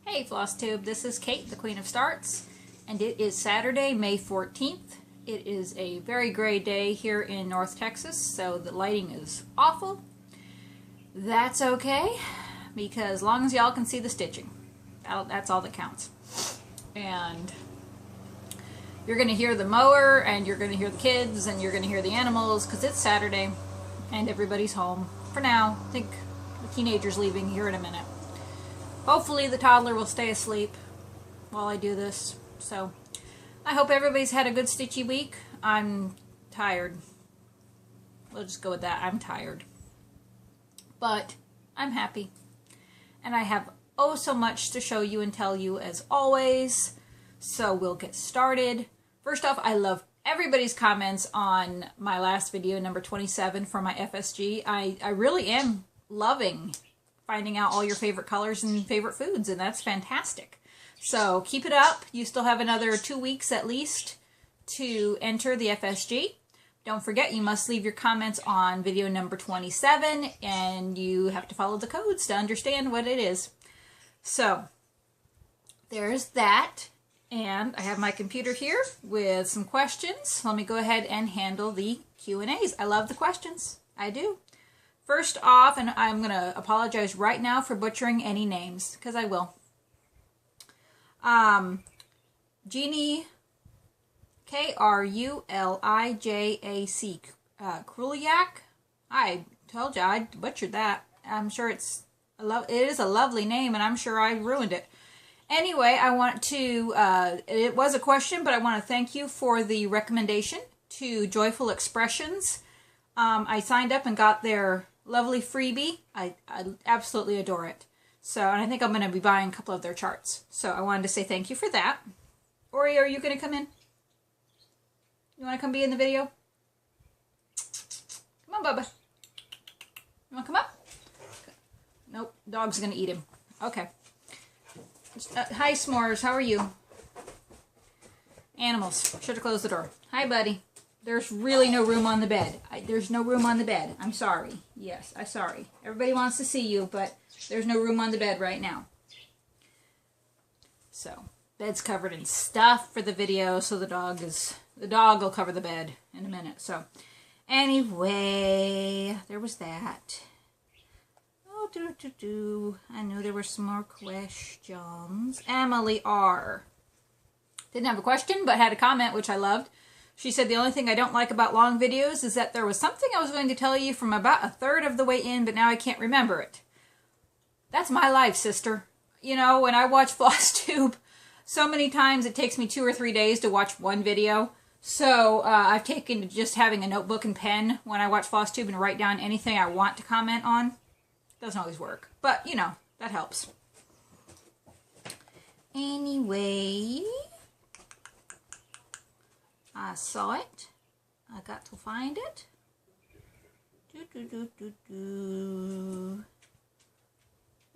Hey Flosstube, this is Kate, the Queen of Starts, and it is Saturday, May 14th. It is a very gray day here in North Texas, so the lighting is awful. That's okay, because as long as y'all can see the stitching, that's all that counts. And you're going to hear the mower, and you're going to hear the kids, and you're going to hear the animals, because it's Saturday, and everybody's home. For now, I think the teenager's leaving here in a minute. Hopefully the toddler will stay asleep while I do this. So I hope everybody's had a good stitchy week. I'm tired. We'll just go with that. I'm tired. But I'm happy. And I have oh so much to show you and tell you as always. So we'll get started. First off, I love everybody's comments on my last video, number 27 for my FSG. I really am loving finding out all your favorite colors and favorite foods, and that's fantastic. So keep it up. You still have another 2 weeks at least to enter the FSG. Don't forget, you must leave your comments on video number 27, and you have to follow the codes to understand what it is. So there's that, and I have my computer here with some questions. Let me go ahead and handle the Q&As. I love the questions. I do. First off, and I'm going to apologize right now for butchering any names, because I will. Jeannie, K-R-U-L-I-J-A-C, Kruliak. I told you I butchered that. I'm sure it is a lovely name, and I'm sure I ruined it. Anyway, I want to, it was a question, but I want to thank you for the recommendation to Joyful Expressions. I signed up and got their lovely freebie. I absolutely adore it. So, and I think I'm going to be buying a couple of their charts. So I wanted to say thank you for that. Ori, are you going to come in? You want to come be in the video? Come on, Bubba. You want to come up? Nope, dog's going to eat him. Okay. Hi, S'mores. How are you? Animals. Should have closed the door. Hi, buddy. There's really no room on the bed. There's no room on the bed. I'm sorry. Yes, I'm sorry. Everybody wants to see you, but there's no room on the bed right now. So, bed's covered in stuff for the video, so the dog will cover the bed in a minute. So, anyway, there was that. Oh, I knew there were some more questions. Emily R. Didn't have a question, but had a comment, which I loved. She said, the only thing I don't like about long videos is that there was something I was going to tell you from about a third of the way in, but now I can't remember it. That's my life, sister. You know, when I watch Flosstube, so many times it takes me 2 or 3 days to watch one video. So I've taken to just having a notebook and pen when I watch Flosstube and write down anything I want to comment on. Doesn't always work, but, you know, that helps. Anyway, I saw it. I got to find it.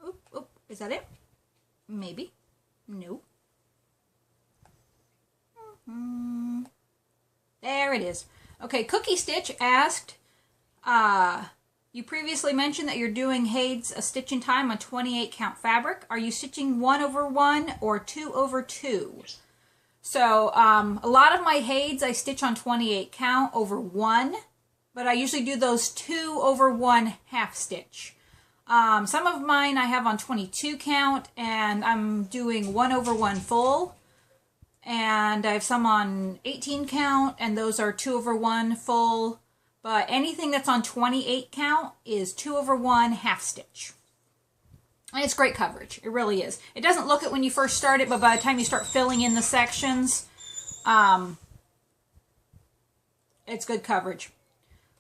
Oop, oop. Is that it? Maybe. No. There it is. Okay, Cookie Stitch asked, you previously mentioned that you're doing Hade's a stitching time on 28 count fabric. Are you stitching 1/1 or 2/2? So, a lot of my Hades I stitch on 28 count over 1, but I usually do those 2/1 half stitch. Some of mine I have on 22 count, and I'm doing 1/1 full, and I have some on 18 count, and those are 2/1 full, but anything that's on 28 count is 2/1 half stitch. And it's great coverage. It really is. It doesn't look it when you first start it, but by the time you start filling in the sections, it's good coverage.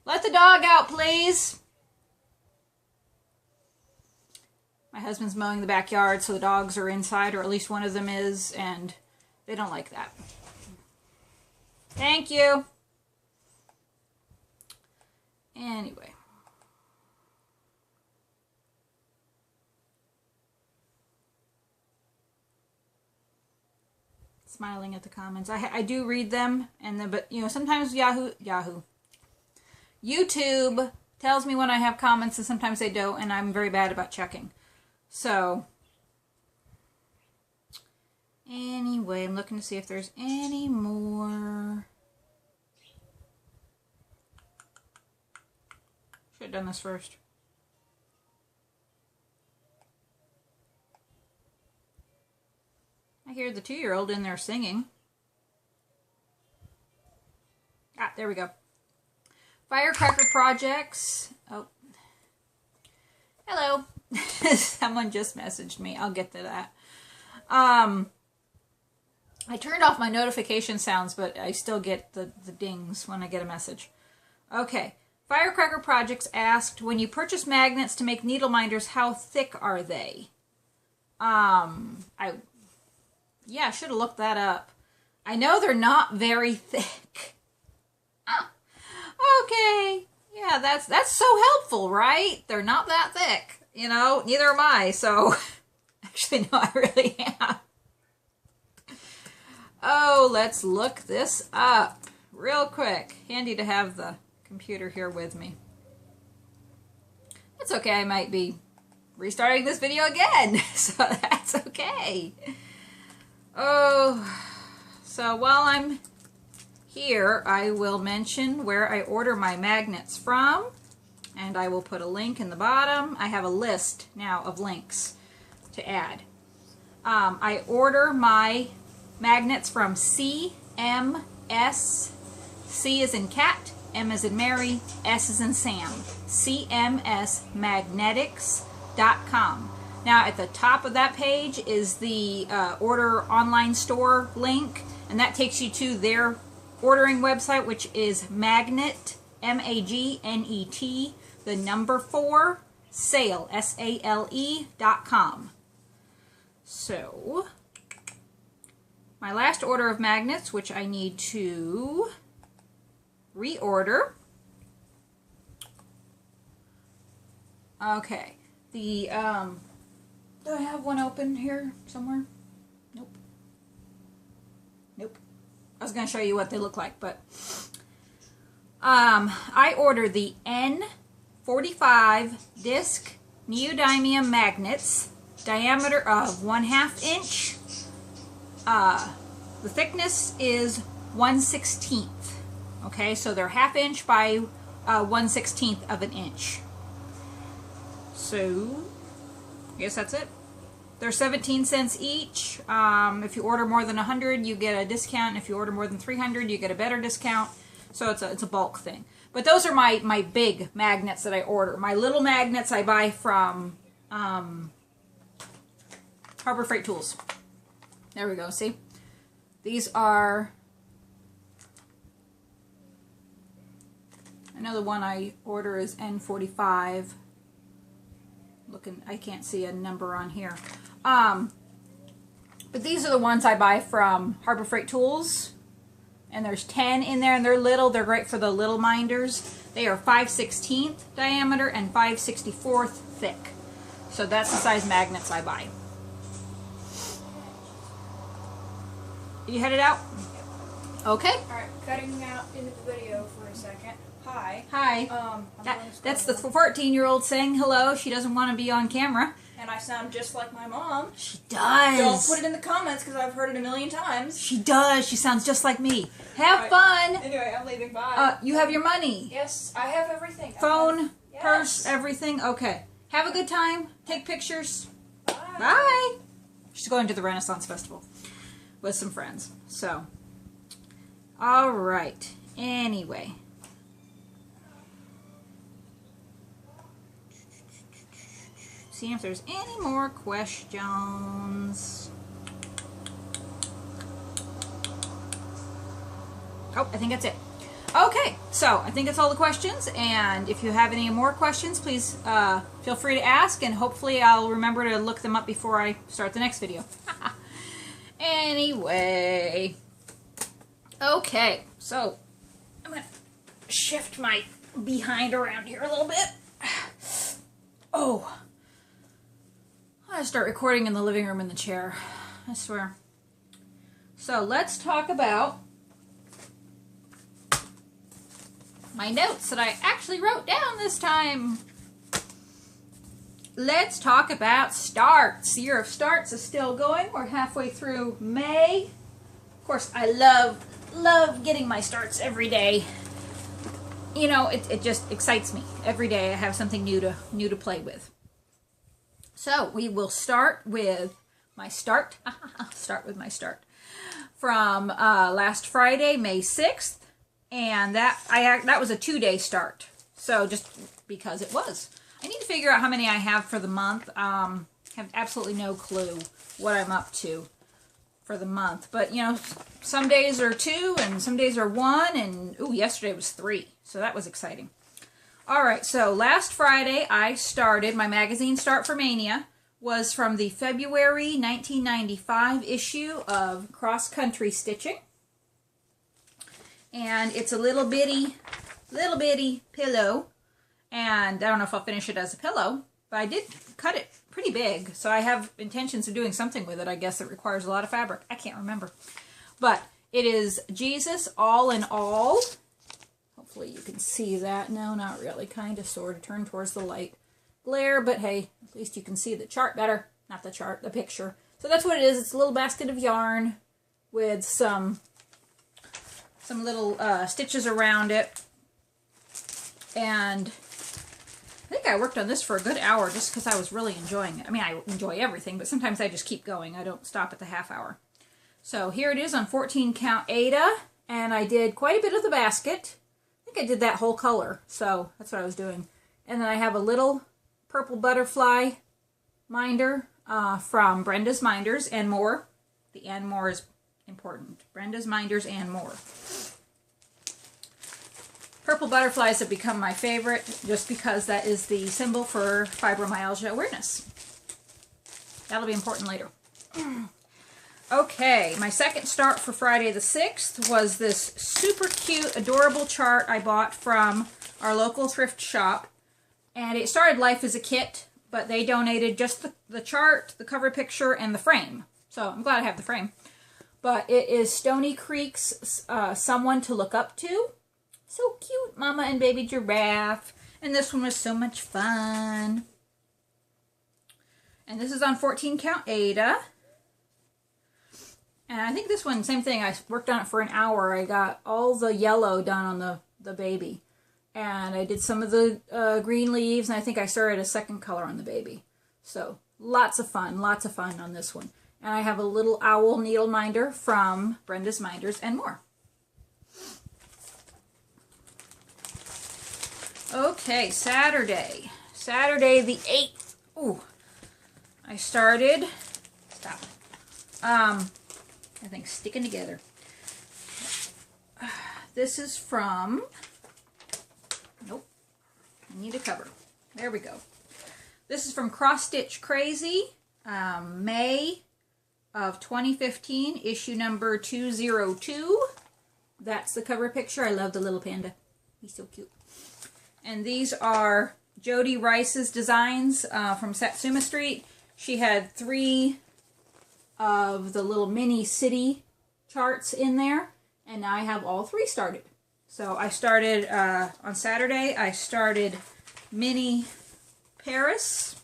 Let the dog out, please. My husband's mowing the backyard, so the dogs are inside, or at least one of them is, and they don't like that. Thank you. Anyway. Smiling at the comments. I do read them, and then, but you know, sometimes YouTube tells me when I have comments, and sometimes they don't, and I'm very bad about checking. So Anyway, I'm looking to see if there's any more. Should have done this first. I hear the 2-year-old in there singing. Ah, there we go. Firecracker projects. Oh. Hello. Someone just messaged me. I'll get to that. I turned off my notification sounds, but I still get the dings when I get a message. Okay. Firecracker Projects asked, when you purchase magnets to make needle minders, how thick are they? I should have looked that up. I know they're not very thick. Okay. Yeah, that's so helpful, right? They're not that thick. You know, neither am I, so actually, no, I really am. Oh, let's look this up real quick. Handy to have the computer here with me. That's okay, I might be restarting this video again, so that's okay. Oh, so while I'm here, I will mention where I order my magnets from, and I will put a link in the bottom. I have a list now of links to add. I order my magnets from CMS. C is in cat, M is in Mary, S is in Sam. CMSmagnetics.com. Now at the top of that page is the order online store link, and that takes you to their ordering website, which is Magnet, MAGNET, the number 4, sale, SALE.com. So, my last order of magnets, which I need to reorder. Okay, the, do I have one open here somewhere? Nope. Nope. I was going to show you what they look like, but I ordered the N45 disc neodymium magnets, diameter of 1/2 inch. The thickness is 1/16. Okay, so they're 1/2 inch by 1/16 of an inch. So, I guess that's it. They're 17 cents each. If you order more than 100, you get a discount. If you order more than 300, you get a better discount. So it's a bulk thing. But those are my big magnets that I order. My little magnets I buy from Harbor Freight Tools. There we go, see? These are, I know the one I order is N45. Looking, I can't see a number on here. But these are the ones I buy from Harbor Freight Tools. And there's 10 in there, and they're little. They're great for the little minders. They are 5/16 diameter and 5/64 thick. So that's the size magnets I buy. You headed out? Okay. Alright, cutting out into the video for a second. Hi. Hi. That's the 14-year-old saying hello. She doesn't want to be on camera. And I sound just like my mom. She does. Don't put it in the comments because I've heard it a million times. She does. She sounds just like me. Have fun. Anyway, I'm leaving. Bye. You have your money. Yes, I have everything. Phone, purse, everything. Okay. Have a good time. Take pictures. Bye. Bye. She's going to the Renaissance Festival with some friends. So, all right. Anyway. See if there's any more questions. Oh, I think that's it. Okay, so I think that's all the questions, and if you have any more questions, please feel free to ask, and hopefully I'll remember to look them up before I start the next video. Anyway, okay, so I'm going to shift my behind around here a little bit. Oh. I start recording in the living room in the chair, I swear. So let's talk about my notes that I actually wrote down this time. let's talk about starts. The year of starts is still going. We're halfway through May. Of course, I love getting my starts every day. You know, it just excites me. Every day I have something new to play with. So we will start with my start. Start with my start from last Friday, May 6th, and that was a 2-day start. So just because it was, I need to figure out how many I have for the month. Have absolutely no clue what I'm up to for the month, but you know, some days are 2 and some days are 1, and ooh, yesterday was 3, so that was exciting. All right, so last Friday I started my magazine start for Mania. Was from the February 1995 issue of Cross Country Stitching, and it's a little bitty pillow, and I don't know if I'll finish it as a pillow, but I did cut it pretty big, so I have intentions of doing something with it. I guess it requires a lot of fabric. I can't remember, but it is Jesus All in All. Hopefully you can see that. No, not really. Kind of, sort of. Turn towards the light glare, but hey, at least you can see the chart better. Not the chart, the picture. So that's what it is. It's a little basket of yarn with some little stitches around it. And I think I worked on this for a good hour just because I was really enjoying it. I mean, I enjoy everything, but sometimes I just keep going. I don't stop at the half hour. So here it is on 14 count Aida, and I did quite a bit of the basket. I think I did that whole color, so that's what I was doing. And then I have a little purple butterfly minder from Brenda's Minders and More. The and more is important. Brenda's Minders and More. Purple butterflies have become my favorite just because that is the symbol for fibromyalgia awareness. That'll be important later. Okay, my second start for Friday the 6th was this super cute, adorable chart I bought from our local thrift shop. And it started life as a kit, but they donated just the chart, the cover picture, and the frame. So I'm glad I have the frame. But it is Stony Creek's Someone to Look Up To. So cute, Mama and Baby Giraffe. And this one was so much fun. And this is on 14 count Aida. And I think this one, same thing. I worked on it for an hour. I got all the yellow done on the baby. And I did some of the green leaves, and I think I started a second color on the baby. So lots of fun on this one. And I have a little owl needle minder from Brenda's Minders and More. Okay, Saturday the 8th. Ooh, I started, stop. Everything's sticking together. This is from, nope, I need a cover. There we go. This is from Cross Stitch Crazy, May of 2015, issue number 202. That's the cover picture. I love the little panda. He's so cute. And these are Jody Rice's designs from Satsuma Street. She had 3 of the little mini city charts in there, and now I have all 3 started. So I started on Saturday. I started Mini Paris.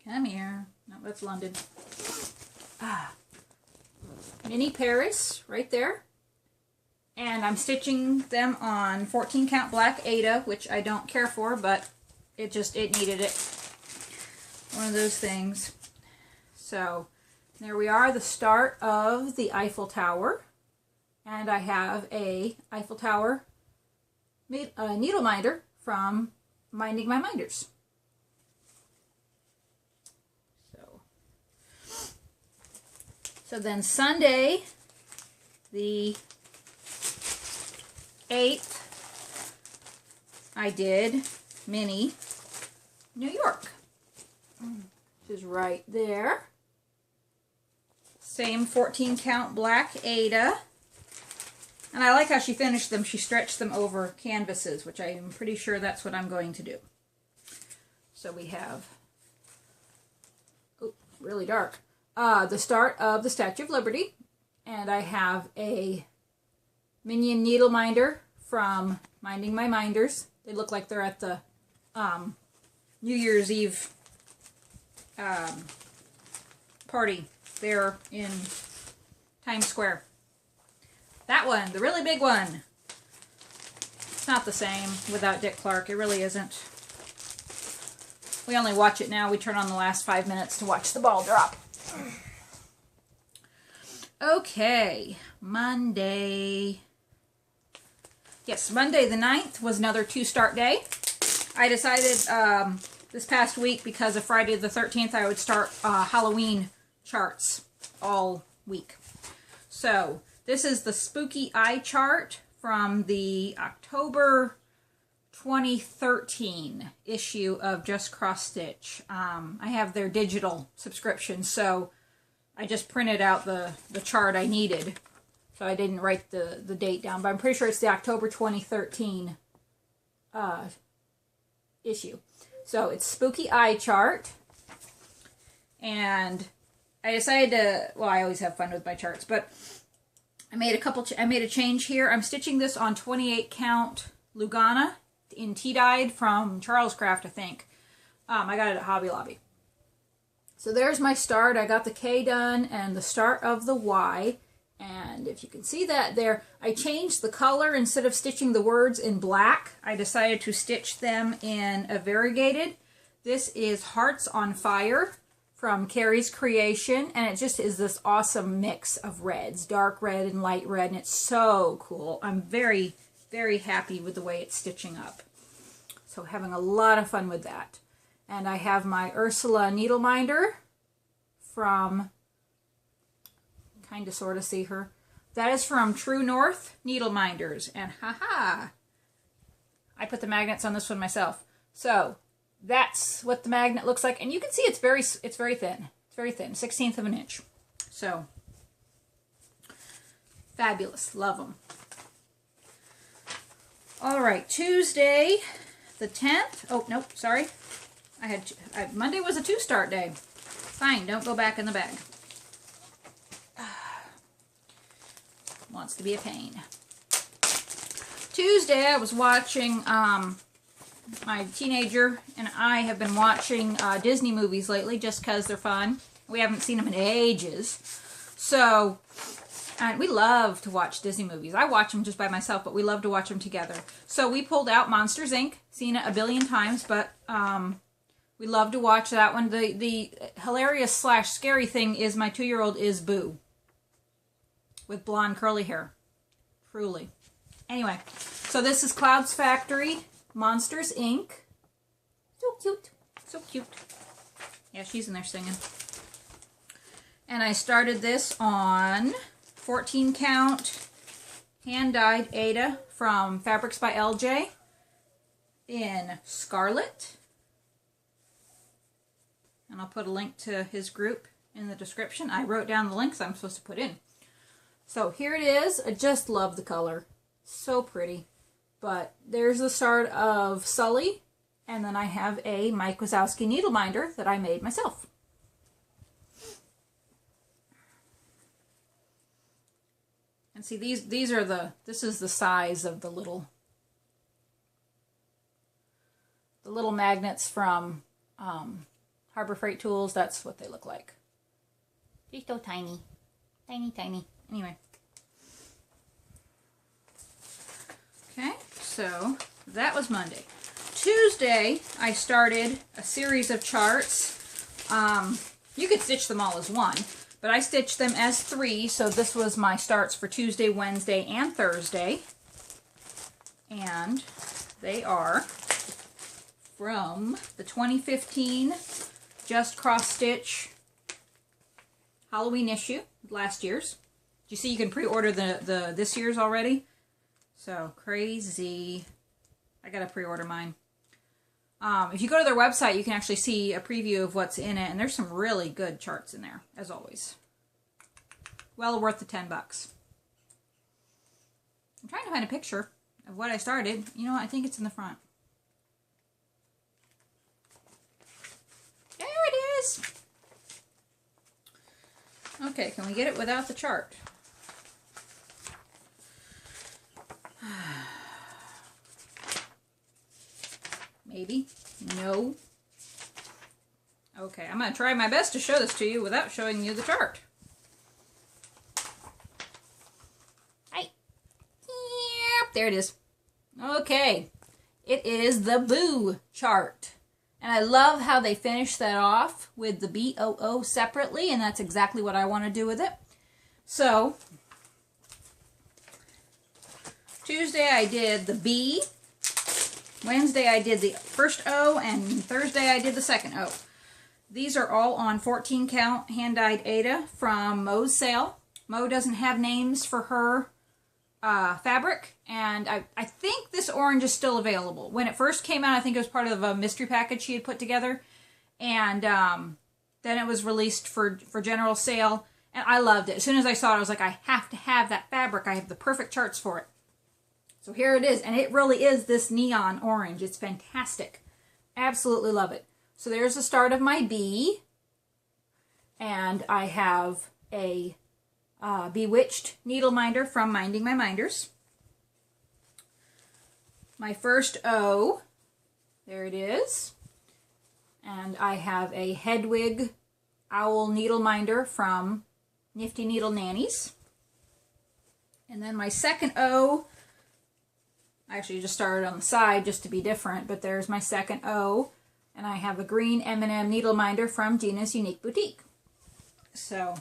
Come here. No, that's London. Mini Paris right there. And I'm stitching them on 14 count black Aida, which I don't care for, but it needed it. One of those things. So there we are, the start of the Eiffel Tower. And I have a Eiffel Tower needle minder from Minding My Minders. So then Sunday, the 8th, I did Mini New York. Which is right there. Same 14 count black Aida. And I like how she finished them. She stretched them over canvases, which I am pretty sure that's what I'm going to do. So we have, oh, really dark, the start of the Statue of Liberty. And I have a Minion needle minder from Minding My Minders. They look like they're at the New Year's Eve party there in Times Square. That one, the really big one. It's not the same without Dick Clark. It really isn't. We only watch it now. We turn on the last 5 minutes to watch the ball drop. Okay, Monday. Yes, Monday the 9th was another 2-start day. I decided this past week, because of Friday the 13th, I would start Halloween charts all week. So, this is the Spooky Eye chart from the October 2013 issue of Just Cross Stitch. I have their digital subscription, so I just printed out the chart I needed. So I didn't write the date down, but I'm pretty sure it's the October 2013 issue. So it's Spooky Eye chart. And I decided to, well, I always have fun with my charts, but I made a change here. I'm stitching this on 28 count Lugana in tea-dyed from Charles Craft, I think. I got it at Hobby Lobby. So there's my start. I got the K done and the start of the Y. And if you can see that there, I changed the color. Instead of stitching the words in black, I decided to stitch them in a variegated. This is Hearts on Fire from Carrie's Creation, and it just is this awesome mix of reds, dark red and light red, and it's so cool. I'm very, very happy with the way it's stitching up. So having a lot of fun with that. And I have my Ursula needle minder from, kind of sort of see her. That is from True North Needle Minders. And haha, I put the magnets on this one myself. So that's what the magnet looks like. And you can see it's very thin. It's very thin, 1/16 of an inch. So fabulous, love them. All right, Tuesday the 10th. Oh, nope, sorry. Monday was a 2-start day. Fine, don't go back in the bag. Wants to be a pain. Tuesday, I was watching, my teenager and I have been watching Disney movies lately just because they're fun. We haven't seen them in ages. So, and we love to watch Disney movies. I watch them just by myself, but we love to watch them together. So we pulled out Monsters, Inc. Seen it a billion times, but we love to watch that one. The hilarious / scary thing is my 2-year-old is Boo. With blonde curly hair. Truly. Anyway, so this is Cloud's Factory, Monsters, Inc. So cute. So cute. Yeah, she's in there singing. And I started this on 14 count hand-dyed Ada from Fabrics by LJ in Scarlet. And I'll put a link to his group in the description. I wrote down the links I'm supposed to put in. So here it is. I just love the color. So pretty. But there's the start of Sully. And then I have a Mike Wazowski needle minder that I made myself. And see, these are this is the size of the little magnets from Harbor Freight Tools. That's what they look like. They're so tiny. Tiny, tiny. Anyway. Okay, so that was Monday. Tuesday, I started a series of charts. You could stitch them all as one, but I stitched them as 3, so this was my starts for Tuesday, Wednesday, and Thursday. And they are from the 2015 Just Cross Stitch Halloween issue, last year's. You see you can pre-order the this year's already? So, crazy. I gotta pre-order mine. If you go to their website, you can actually see a preview of what's in it, and there's some really good charts in there, as always. Well worth the $10. I'm trying to find a picture of what I started. You know what? I think it's in the front. There it is! Okay, can we get it without the chart? Maybe. No. Okay, I'm going to try my best to show this to you without showing you the chart. Hi. Yep, there it is. Okay, it is the Boo chart. And I love how they finish that off with the BOO separately, and that's exactly what I want to do with it. So, Tuesday I did the B, Wednesday I did the first O, and Thursday I did the second O. These are all on 14 count hand-dyed Aida from Mo's sale. Mo doesn't have names for her fabric, and I think this orange is still available. When it first came out, I think it was part of a mystery package she had put together, and then it was released for general sale, and I loved it. As soon as I saw it, I was like, I have to have that fabric. I have the perfect charts for it. So here it is, and it really is this neon orange. It's fantastic. Absolutely love it. So there's the start of my B, and I have a Bewitched needle minder from Minding My Minders. My first O, there it is, and I have a Hedwig owl needle minder from Nifty Needle Nannies. And then my second O, I actually just started on the side just to be different, but there's my second O, and I have a green M&M needle minder from Gina's Unique Boutique. So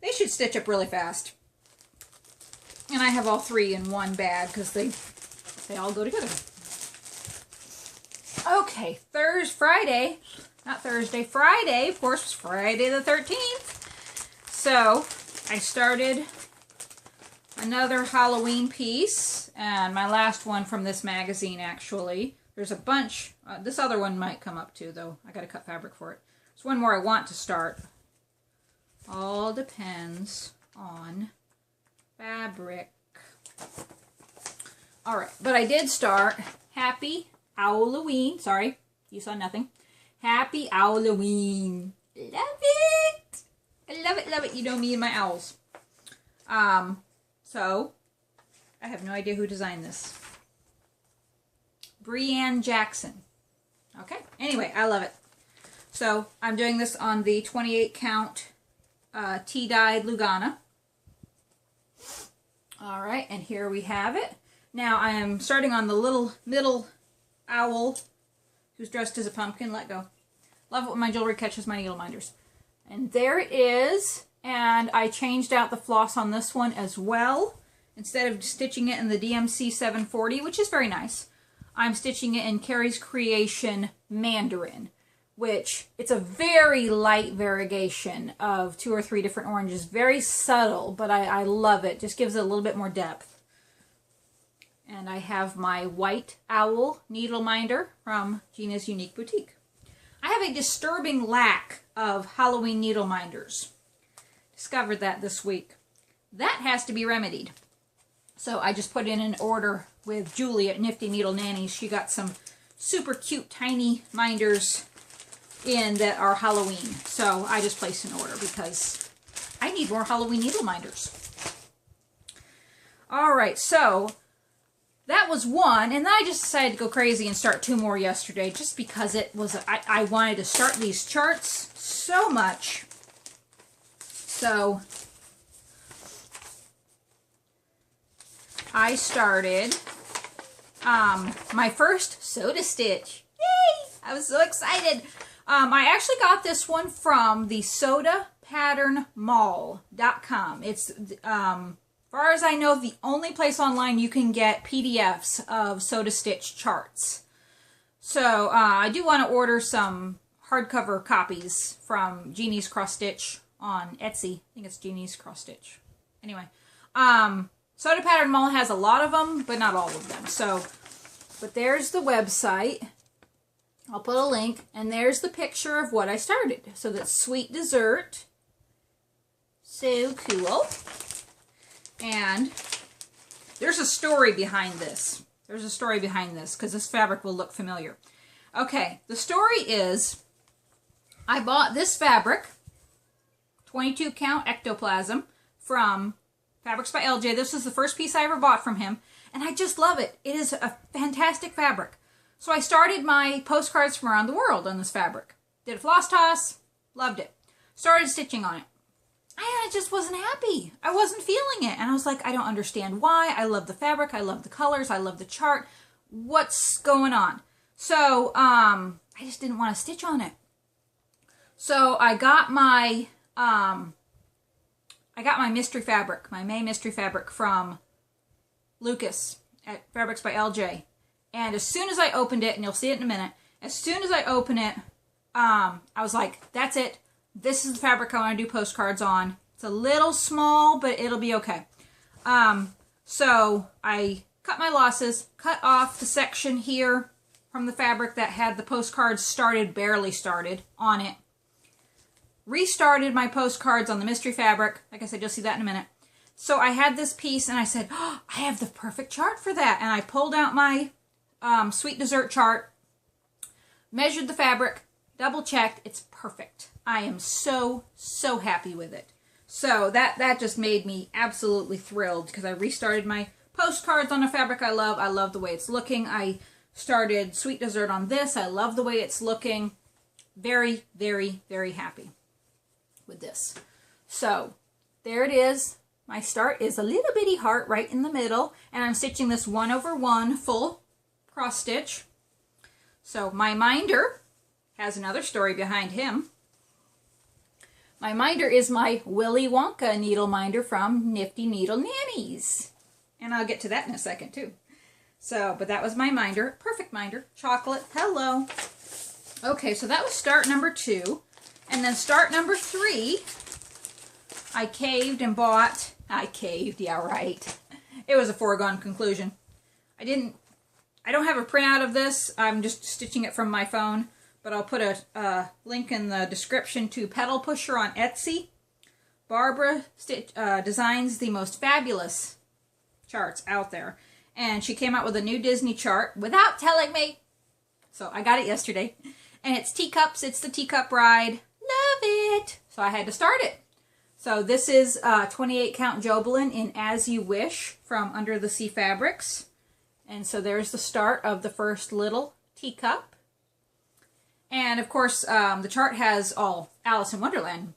they should stitch up really fast. And I have all three in one bag because they all go together. Okay, Friday, of course, was Friday the 13th. So I started another Halloween piece, and my last one from this magazine, actually. There's a bunch. This other one might come up too, though. I got to cut fabric for it. There's one more I want to start. All depends on fabric. Alright, but I did start Happy Owloween. Sorry, you saw nothing. Happy Owloween. Love it! I love it, love it. You know me and my owls. So, I have no idea who designed this. Brianne Jackson. Okay, anyway, I love it. So, I'm doing this on the 28 count tea-dyed Lugana. Alright, and here we have it. Now I am starting on the little middle owl who's dressed as a pumpkin. Let go. Love it when my jewelry catches my needle minders. And there it is. And I changed out the floss on this one as well. Instead of stitching it in the DMC 740, which is very nice, I'm stitching it in Carrie's Creation Mandarin, which it's a very light variegation of 2 or 3 different oranges. Very subtle, but I love it. Just gives it a little bit more depth. And I have my white owl needle minder from Gina's Unique Boutique. I have a disturbing lack of Halloween needle minders. Discovered that this week. That has to be remedied. So I just put in an order with Julie at Nifty Needle Nannies. She got some super cute tiny minders in that are Halloween. So I just placed an order because I need more Halloween needle minders. Alright, so that was one, and then I just decided to go crazy and start 2 more yesterday just because it was, I wanted to start these charts so much. So I started my first soda stitch. Yay! I was so excited. I actually got this one from the sodapatternmall.com. It's, as far as I know, the only place online you can get PDFs of soda stitch charts. So I do want to order some hardcover copies from Jeannie's Cross Stitch on Etsy. I think it's Jeannie's Cross Stitch. Anyway, Soda Pattern Mall has a lot of them, but not all of them. So, but there's the website. I'll put a link, and there's the picture of what I started. So that's Sweet Dessert. So cool. And there's a story behind this. There's a story behind this, because this fabric will look familiar. Okay, the story is, I bought this fabric, 22 count ectoplasm, from Fabrics by LJ. This is the first piece I ever bought from him, and I just love it. It is a fantastic fabric. So I started my postcards from around the world on this fabric. Did a floss toss. Loved it. Started stitching on it. I just wasn't happy. I wasn't feeling it. And I was like, I don't understand why. I love the fabric. I love the colors. I love the chart. What's going on? So, I just didn't want to stitch on it. So I got my mystery fabric, my May mystery fabric from Lucas at Fabrics by LJ. And as soon as I opened it, and you'll see it in a minute, as soon as I open it, I was like, that's it. This is the fabric I want to do postcards on. It's a little small, but it'll be okay. So I cut my losses, cut off the section here from the fabric that had the postcards barely started on it. Restarted my postcards on the mystery fabric. Like I said, you'll see that in a minute. So I had this piece and I said, oh, I have the perfect chart for that. And I pulled out my sweet dessert chart, measured the fabric, double checked. It's perfect. I am so, so happy with it. So that just made me absolutely thrilled because I restarted my postcards on a fabric I love. I love the way it's looking. I started sweet dessert on this. I love the way it's looking. Very, very, very happy with this. So there it is. My start is a little bitty heart right in the middle, and I'm stitching this 1/1 full cross stitch. So my minder has another story behind him. My minder is my Willy Wonka needle minder from Nifty Needle Nannies, and I'll get to that in a second too. So, but that was my minder, perfect minder, chocolate. Hello. Okay, so that was start number 2. And then start number 3, I caved and bought. I caved, yeah, right. It was a foregone conclusion. I don't have a printout of this. I'm just stitching it from my phone. But I'll put a link in the description to Pedal Pusher on Etsy. Barbara designs the most fabulous charts out there. And she came out with a new Disney chart without telling me. So I got it yesterday. And it's teacups. It's the teacup ride. Love it. So I had to start it. So this is 28 count Jobelin in As You Wish from Under the Sea Fabrics. And so there's the start of the first little teacup. And of course, the chart has all Alice in Wonderland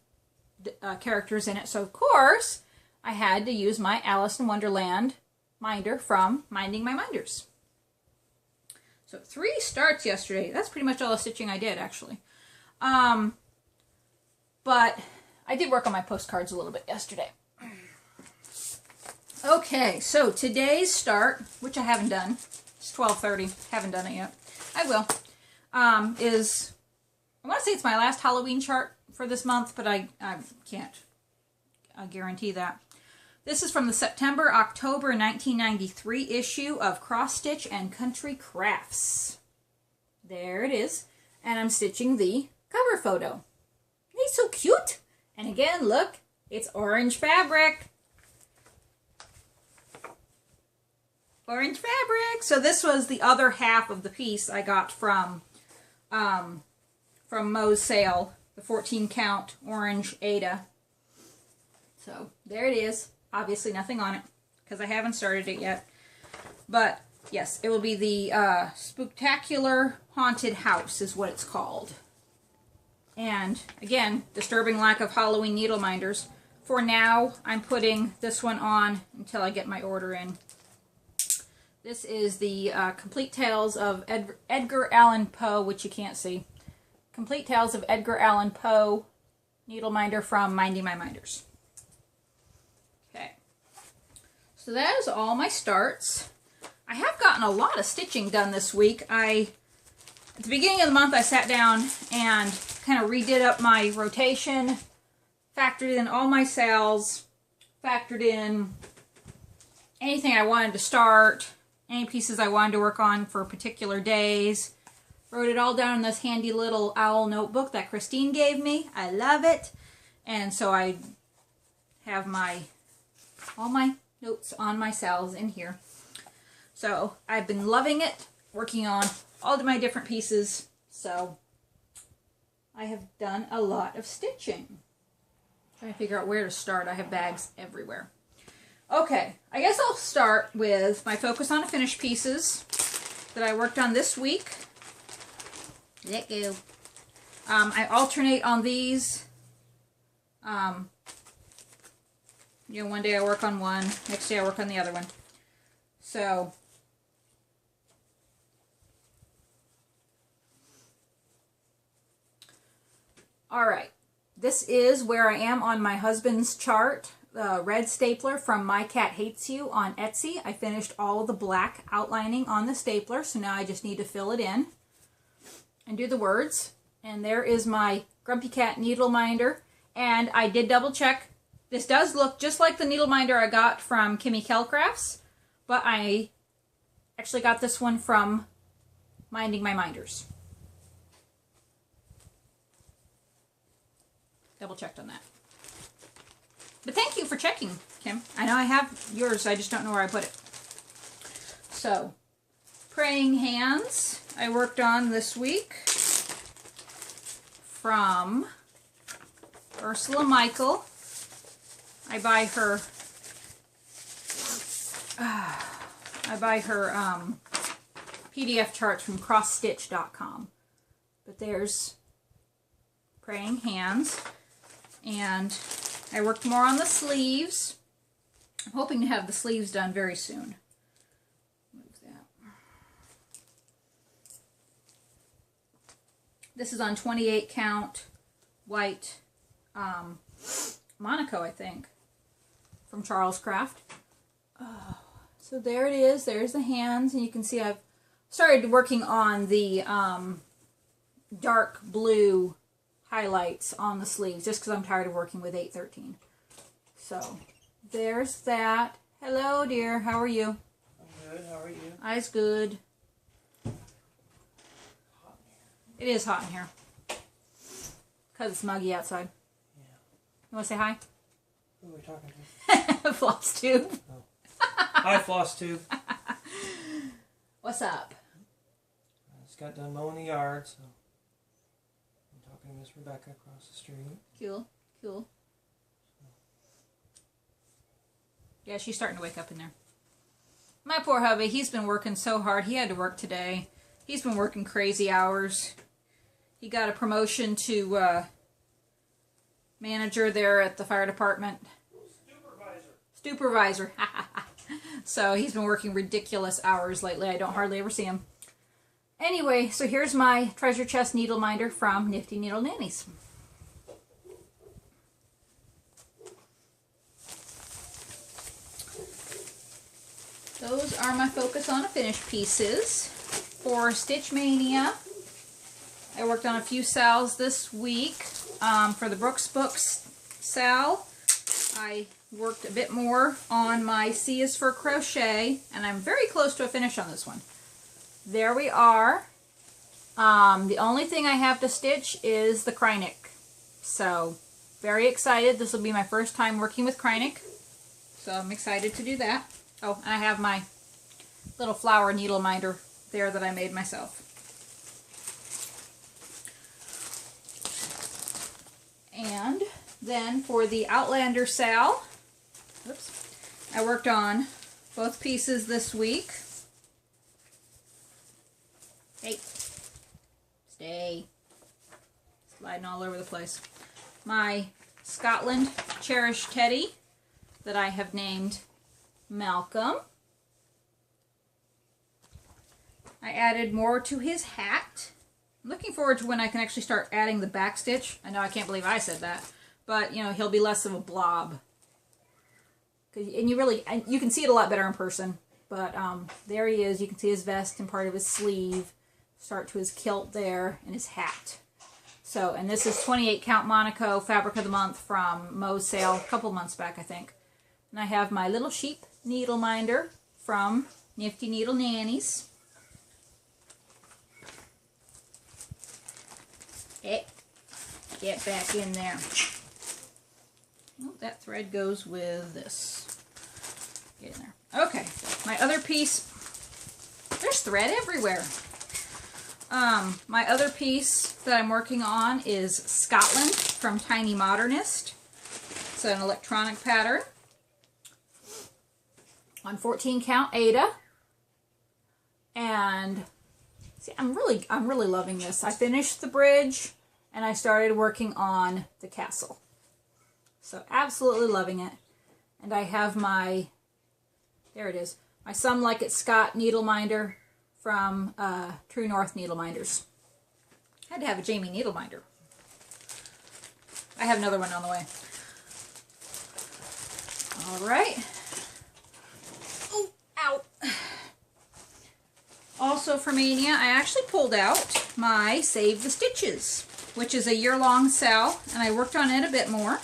characters in it. So of course, I had to use my Alice in Wonderland minder from Minding My Minders. So 3 starts yesterday. That's pretty much all the stitching I did, actually. But I did work on my postcards a little bit yesterday. Okay, so today's start, which I haven't done, it's 12:30, haven't done it yet. I will. I want to say it's my last Halloween chart for this month, but I can't guarantee that. This is from the September-October 1993 issue of Cross Stitch and Country Crafts. There it is. And I'm stitching the cover photo. He's so cute. And again, look, it's orange fabric. Orange fabric. So this was the other half of the piece I got from Mo's sale, the 14 count orange Ada. So there it is. Obviously nothing on it because I haven't started it yet. But yes, it will be the Spooktacular Haunted House is what it's called. And again, disturbing lack of Halloween needle minders. For now, I'm putting this one on until I get my order in. This is the Complete Tales of Edgar Allan Poe, which you can't see. Complete Tales of Edgar Allan Poe needle minder from Minding My Minders. Okay. So that is all my starts. I have gotten a lot of stitching done this week. At the beginning of the month, I sat down and kind of redid up my rotation, factored in all my sales, factored in anything I wanted to start, any pieces I wanted to work on for particular days. Wrote it all down in this handy little owl notebook that Christine gave me. I love it. And so I have all my notes on my sales in here. So I've been loving it, working on all of my different pieces. So I have done a lot of stitching. Trying to figure out where to start. I have bags everywhere. Okay, I guess I'll start with my Focus on Finished pieces that I worked on this week. Let go. I alternate on these. You know, one day I work on one, next day I work on the other one. So, all right. This is where I am on my husband's chart. The red stapler from My Cat Hates You on Etsy. I finished all of the black outlining on the stapler, so now I just need to fill it in and do the words. And there is my Grumpy Cat needle minder. And I did double check. This does look just like the needle minder I got from Kimmy Kelcrafts, but I actually got this one from Minding My Minders. Double checked on that. But thank you for checking, Kim. I know I have yours, I just don't know where I put it. So, Praying Hands I worked on this week from Ursula Michael. I buy her PDF charts from crossstitch.com. But there's Praying Hands. And I worked more on the sleeves. I'm hoping to have the sleeves done very soon. Move that. This is on 28 count white Monaco, I think, from Charles Craft. So there it is. There's the hands, and you can see I've started working on the dark blue highlights on the sleeves, just because I'm tired of working with 813. So there's that. Hello, dear. How are you? I'm good. How are you? Eyes good. It is hot in here because it's muggy outside. Yeah. You want to say hi? Who are we talking to? Flosstube. Oh. Hi, Flosstube. What's up? I just got done mowing the yard, so I'm talking to Miss Rebecca across the street. Cool. Cool. Yeah, she's starting to wake up in there. My poor hubby, he's been working so hard. He had to work today. He's been working crazy hours. He got a promotion to manager there at the fire department. Supervisor. So he's been working ridiculous hours lately. I don't hardly ever see him. Anyway, so here's my treasure chest needle minder from Nifty Needle Nannies. Those are my Focus on a Finish pieces. For Stitch Mania, I worked on a few sals this week. For the Brooks Books sal, I worked a bit more on my C is for Crochet, and I'm very close to a finish on this one. There we are. The only thing I have to stitch is the Kreinik. So, very excited. This will be my first time working with Kreinik. So I'm excited to do that. Oh, and I have my little flower needle minder there that I made myself. And then for the Outlander sal, oops, I worked on both pieces this week. Hey, stay. Sliding all over the place. My Scotland Cherish Teddy that I have named Malcolm. I added more to his hat. I'm looking forward to when I can actually start adding the back stitch. I know I can't believe I said that, but you know, he'll be less of a blob. And you can see it a lot better in person. But there he is. You can see his vest and part of his sleeve. Start to his kilt there and his hat. So, and this is 28 count Monaco Fabric of the Month from Mo's sale a couple months back, I think. And I have my little sheep needle minder from Nifty Needle Nannies. Hey, get back in there. Oh, that thread goes with this. Get in there. Okay, my other piece. There's thread everywhere. My other piece that I'm working on is Scotland from Tiny Modernist. It's an electronic pattern on 14 count Ada. And see, I'm really loving this. I finished the bridge and I started working on the castle. So absolutely loving it. And I have my, there it is, my Some Like It Scott needle minder from True North Needle Minders. I had to have a Jamie needle minder. I have another one on the way. All right. Oh, ow. Also for Mania, I actually pulled out my Save the Stitches, which is a year-long sale, and I worked on it a bit more.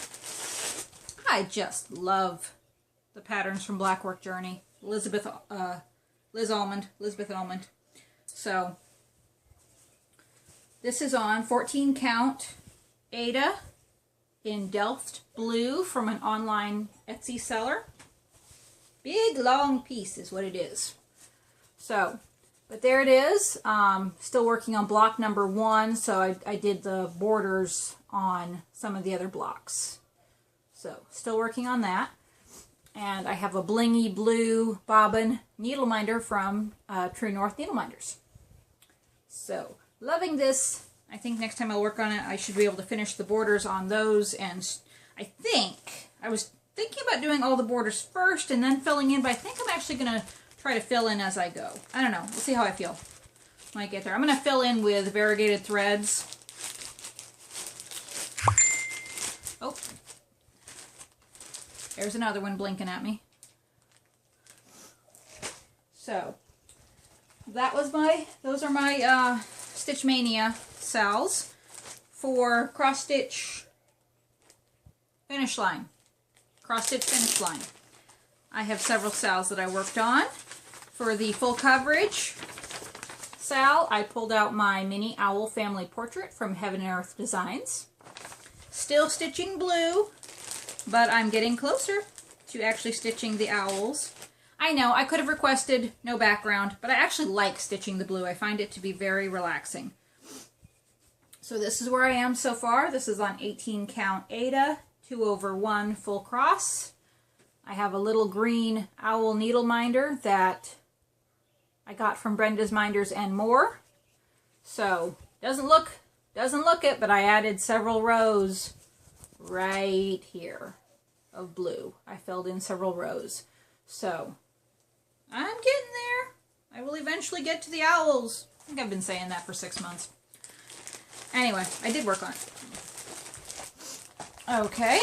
I just love the patterns from Blackwork Journey. Elizabeth Almond. So, this is on 14 count Ada in Delft Blue from an online Etsy seller. Big long piece is what it is. So, but there it is. Still working on block number 1, so I did the borders on some of the other blocks. So, still working on that. And I have a blingy blue bobbin needle minder from True North Needle Minders. So, loving this. I think next time I'll work on it, I should be able to finish the borders on those. And I was thinking about doing all the borders first and then filling in, but I think I'm actually going to try to fill in as I go. I don't know. We'll see how I feel when I get there. I'm going to fill in with variegated threads. Oh. There's another one blinking at me. So, those are my Stitch Mania sales for cross stitch finish line. Cross stitch finish line. I have several sales that I worked on. For the full coverage sal, I pulled out my mini owl family portrait from Heaven and Earth Designs. Still stitching blue, but I'm getting closer to actually stitching the owls. I know, I could have requested no background, but I actually like stitching the blue. I find it to be very relaxing. So this is where I am so far. This is on 18 count Ada, 2/1 full cross. I have a little green owl needle minder that I got from Brenda's Minders and More. So, doesn't look it, but I added several rows right here of blue. I filled in several rows. So, I'm getting there. I will eventually get to the owls. I think I've been saying that for 6 months. Anyway, I did work on it. Okay.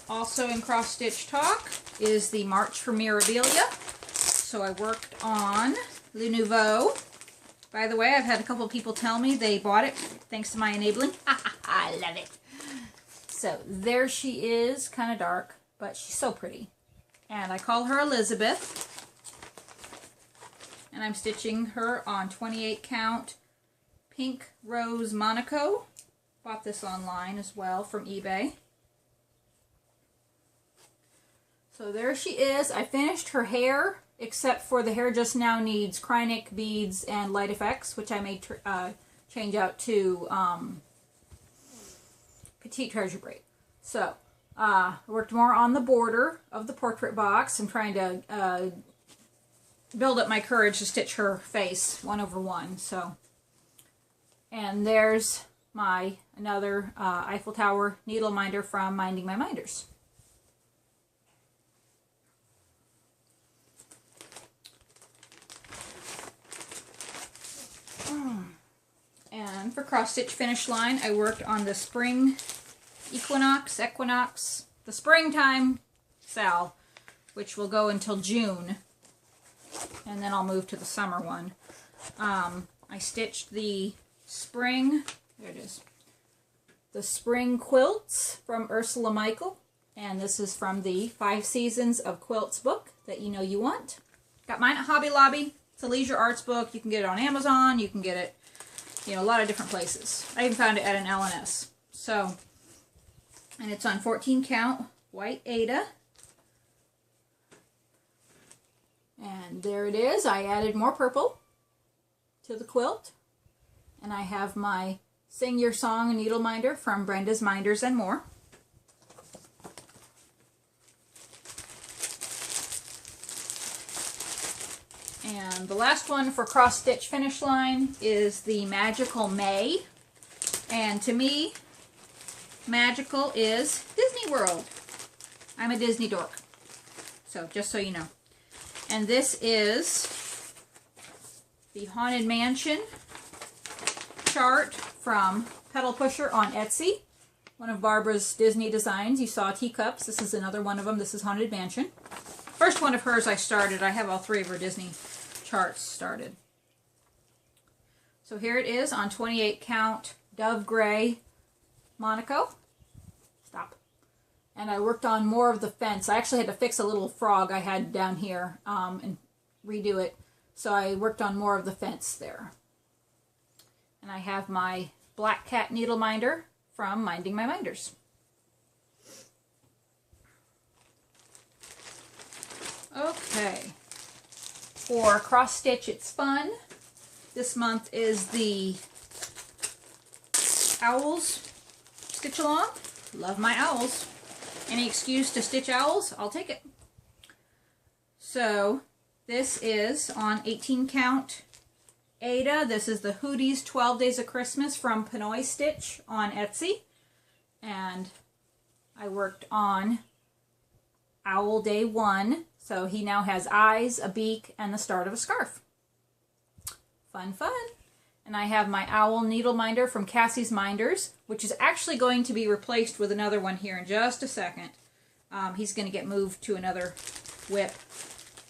Also in cross stitch talk is the March for Mirabilia. So I worked on Le Nouveau. By the way, I've had a couple of people tell me they bought it thanks to my enabling. I love it. So there she is, kind of dark, but she's so pretty. And I call her Elizabeth. And I'm stitching her on 28 count Pink Rose Monaco. Bought this online as well from eBay. So there she is. I finished her hair, except for the hair just now needs Krynic beads and light effects, which I may change out to Petite Treasure Braid. So, I worked more on the border of the portrait box. I'm trying to build up my courage to stitch her face 1/1. So, and there's my another Eiffel Tower needle minder from Minding My Minders. And for cross stitch finish line, I worked on the spring equinox, the springtime sal, which will go until June, and then I'll move to the summer one. I stitched the spring, there it is, the spring quilts from Ursula Michael, and this is from the 5 Seasons of Quilts book that you know you want. Got mine at Hobby Lobby. It's a leisure arts book. You can get it on Amazon. You can get it, you know, a lot of different places. I even found it at an L&S. So, and it's on 14 count white Ada. And there it is. I added more purple to the quilt. And I have my Sing Your Song needle minder from Brenda's Minders and More. And And the last one for cross stitch finish line is the Magical May. And to me, magical is Disney World. I'm a Disney dork. So, just so you know. And this is the Haunted Mansion chart from Pedal Pusher on Etsy. One of Barbara's Disney designs. You saw teacups. This is another one of them. This is Haunted Mansion. First one of hers I started. I have all three of her Disney charts started. So here it is on 28 count Dove Gray Monaco. Stop. And I worked on more of the fence. I actually had to fix a little frog I had down here and redo it. So I worked on more of the fence there. And I have my Black Cat needle minder from Minding My Minders. Okay. For cross stitch, it's fun. This month is the owls stitch along. Love my owls. Any excuse to stitch owls, I'll take it. So this is on 18 count Ada. This is the Hooties 12 Days of Christmas from Pinoy Stitch on Etsy. And I worked on Owl Day 1. So he now has eyes, a beak, and the start of a scarf. Fun, fun. And I have my owl needle minder from Cassie's Minders, which is actually going to be replaced with another one here in just a second. He's going to get moved to another WIP.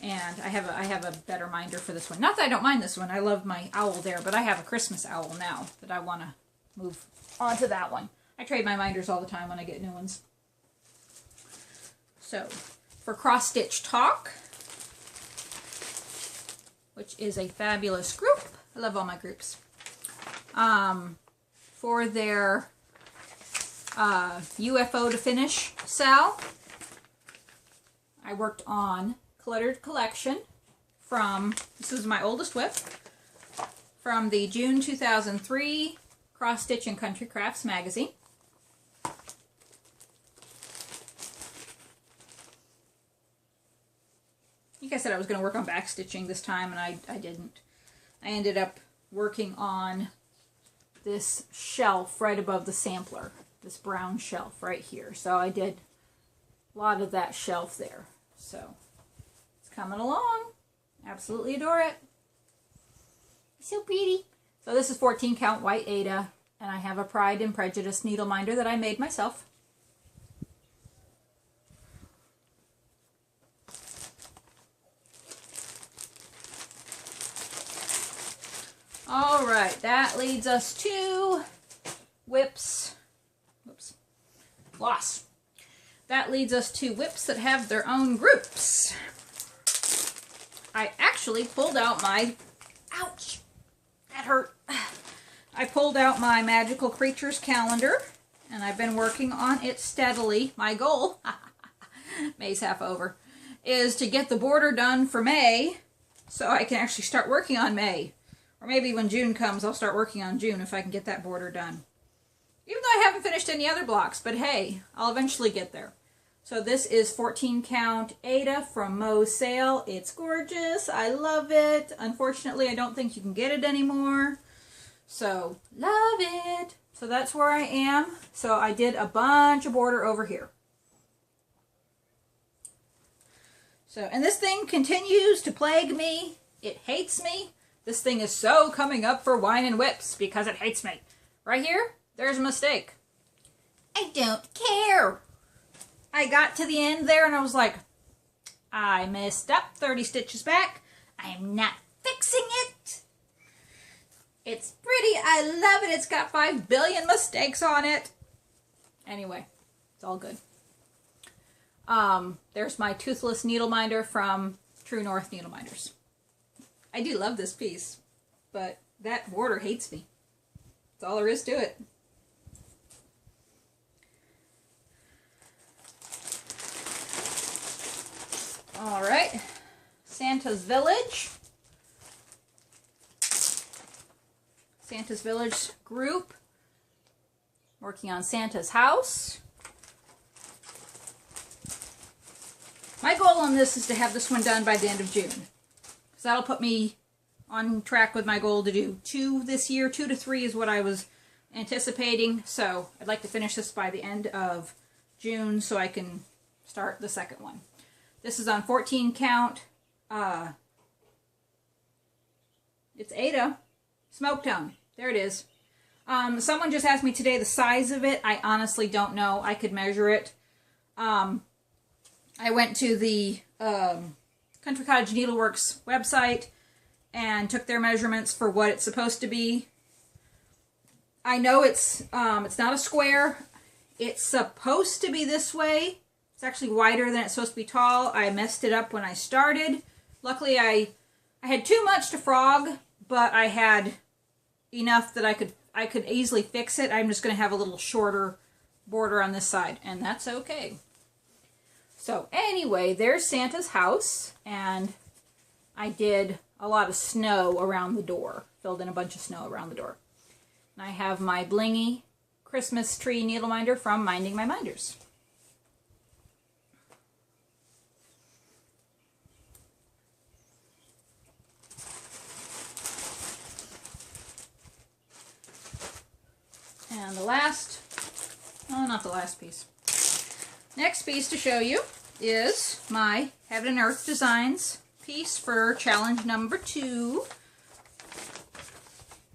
And I have a better minder for this one. Not that I don't mind this one. I love my owl there, but I have a Christmas owl now that I want to move on to that one. I trade my minders all the time when I get new ones. So, for Cross Stitch Talk, which is a fabulous group. I love all my groups. For their UFO to Finish sale, I worked on Cluttered Collection from, this is my oldest WIP, from the June 2003 Cross Stitch and Country Crafts magazine. Like I said, I was going to work on back stitching this time, and I didn't. I ended up working on this shelf right above the sampler, this brown shelf right here. So I did a lot of that shelf there. So it's coming along. Absolutely adore it. It's so pretty. So this is 14 count white Ada, and I have a Pride and Prejudice needle minder that I made myself. All right, that leads us to WIPs. Whoops. Floss. That leads us to WIPs that have their own groups. I actually pulled out my, ouch, that hurt. I pulled out my Magical Creatures calendar, and I've been working on it steadily. My goal, May's half over, is to get the border done for May so I can actually start working on May. Or maybe when June comes, I'll start working on June if I can get that border done. Even though I haven't finished any other blocks, but hey, I'll eventually get there. So this is 14 count Ada from Mo's sale. It's gorgeous. I love it. Unfortunately, I don't think you can get it anymore. So, love it. So that's where I am. So I did a bunch of border over here. So, and this thing continues to plague me. It hates me. This thing is so coming up for Wine and Whips because it hates me. Right here, there's a mistake. I don't care. I got to the end there and I was like, I messed up 30 stitches back. I'm not fixing it. It's pretty. I love it. It's got 5 billion mistakes on it. Anyway, it's all good. There's my toothless needle minder from True North Needle Minders. I do love this piece, but that border hates me. That's all there is to it. All right, Santa's Village. Santa's Village group, working on Santa's house. My goal on this is to have this one done by the end of June. So that'll put me on track with my goal to do 2 this year. 2 to 3 is what I was anticipating. So I'd like to finish this by the end of June so I can start the second one. This is on 14 count. It's Ada Smoke Tongue. There it is. Someone just asked me today the size of it. I honestly don't know. I could measure it. I went to the Country Cottage Needleworks website and took their measurements for what it's supposed to be. I know it's not a square. It's supposed to be this way. It's actually wider than it's supposed to be tall. I messed it up when I started. Luckily, I had too much to frog, but I had enough that I could easily fix it. I'm just going to have a little shorter border on this side, and that's okay. So anyway, there's Santa's house, and I did a lot of snow around the door. Filled in a bunch of snow around the door. And I have my blingy Christmas tree needle minder from Minding My Minders. And the last, oh, not the last piece. Next piece to show you is my Heaven and Earth Designs piece for challenge number 2.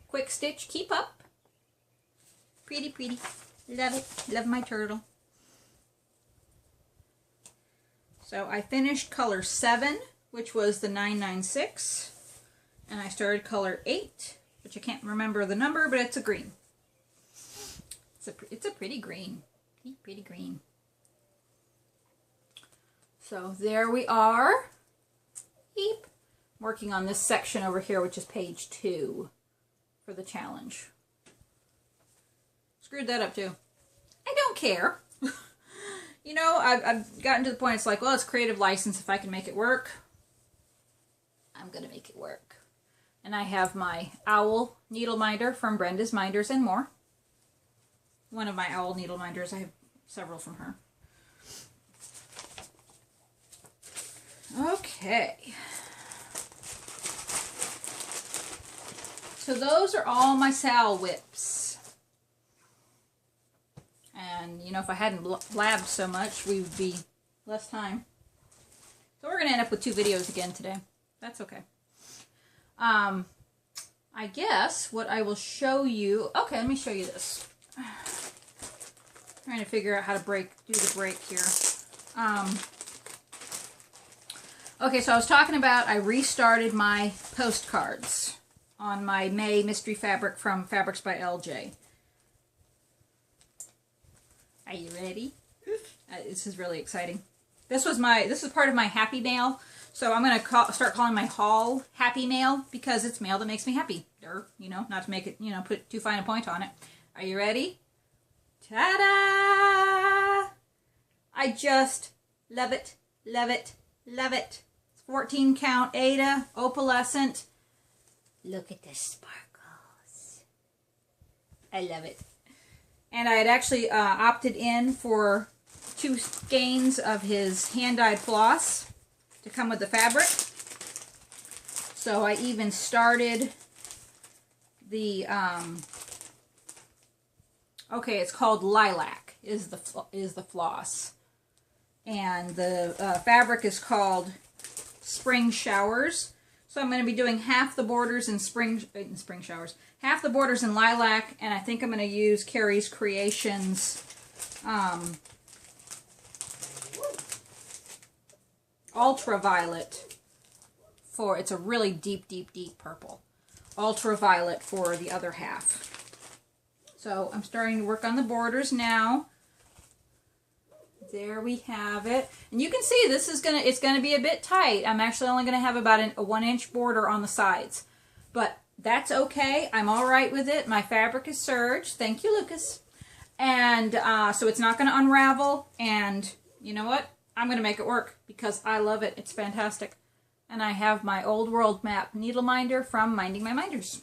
Quick Stitch Keep Up. Pretty, pretty. Love it. Love my turtle. So I finished color 7, which was the 996. And I started color 8, which I can't remember the number, but it's a green. It's a pretty green. Pretty green. So there we are. Beep. Working on this section over here, which is page 2 for the challenge. Screwed that up too. I don't care. You know, I've gotten to the point, it's like, well, it's creative license. If I can make it work, I'm going to make it work. And I have my owl needle minder from Brenda's Minders and More. One of my owl needle minders. I have several from her. Okay. So those are all my Sal whips. And, you know, if I hadn't blabbed so much, we would be less time. So we're going to end up with 2 videos again today. That's okay. I guess what I will show you... Okay, let me show you this. Trying to figure out how to do the break here. Okay, so I was talking about I restarted my postcards on my May mystery fabric from Fabrics by LJ. Are you ready? This is really exciting. This is part of my happy mail. So I'm going to start calling my haul happy mail because it's mail that makes me happy. You know, not to make it, you know, put too fine a point on it. Are you ready? Ta-da! I just love it, love it, love it. It's 14 count Ada, opalescent. Look at the sparkles. I love it. And I had actually opted in for 2 skeins of his hand-dyed floss to come with the fabric. So I even started the, okay, it's called Lilac is the floss. And the fabric is called Spring Showers. So I'm going to be doing half the borders in spring showers, half the borders in lilac, and I think I'm going to use Carrie's Creations Ultraviolet for, it's a really deep, deep, deep purple. Ultraviolet for the other half. So I'm starting to work on the borders now. There we have it. And you can see this is it's gonna be a bit tight. I'm actually only gonna have about a 1-inch border on the sides. But that's okay. I'm all right with it. My fabric is serged. Thank you, Lucas. And so it's not gonna unravel. And you know what? I'm gonna make it work because I love it. It's fantastic. And I have my Old World Map needle minder from Minding My Minders.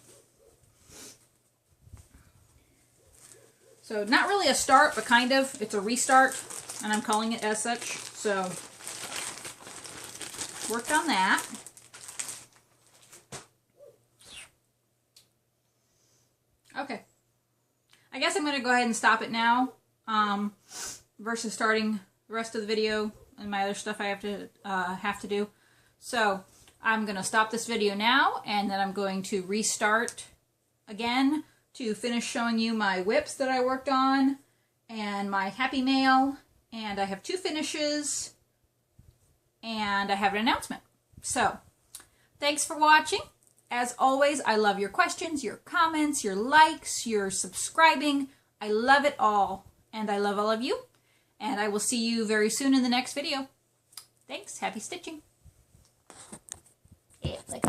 So not really a start, but kind of. It's a restart. And I'm calling it as such. So, worked on that. guess I'm going to go ahead and stop it now, versus starting the rest of the video and my other stuff I have to do. So I'm going to stop this video now, and then I'm going to restart again to finish showing you my WIPs that I worked on and my Happy Mail, and I have 2 finishes, and I have an announcement. So thanks for watching. As always, I love your questions, your comments, your likes, your subscribing. I love it all, and I love all of you, and I will see you very soon in the next video. Thanks. Happy stitching. Yeah, like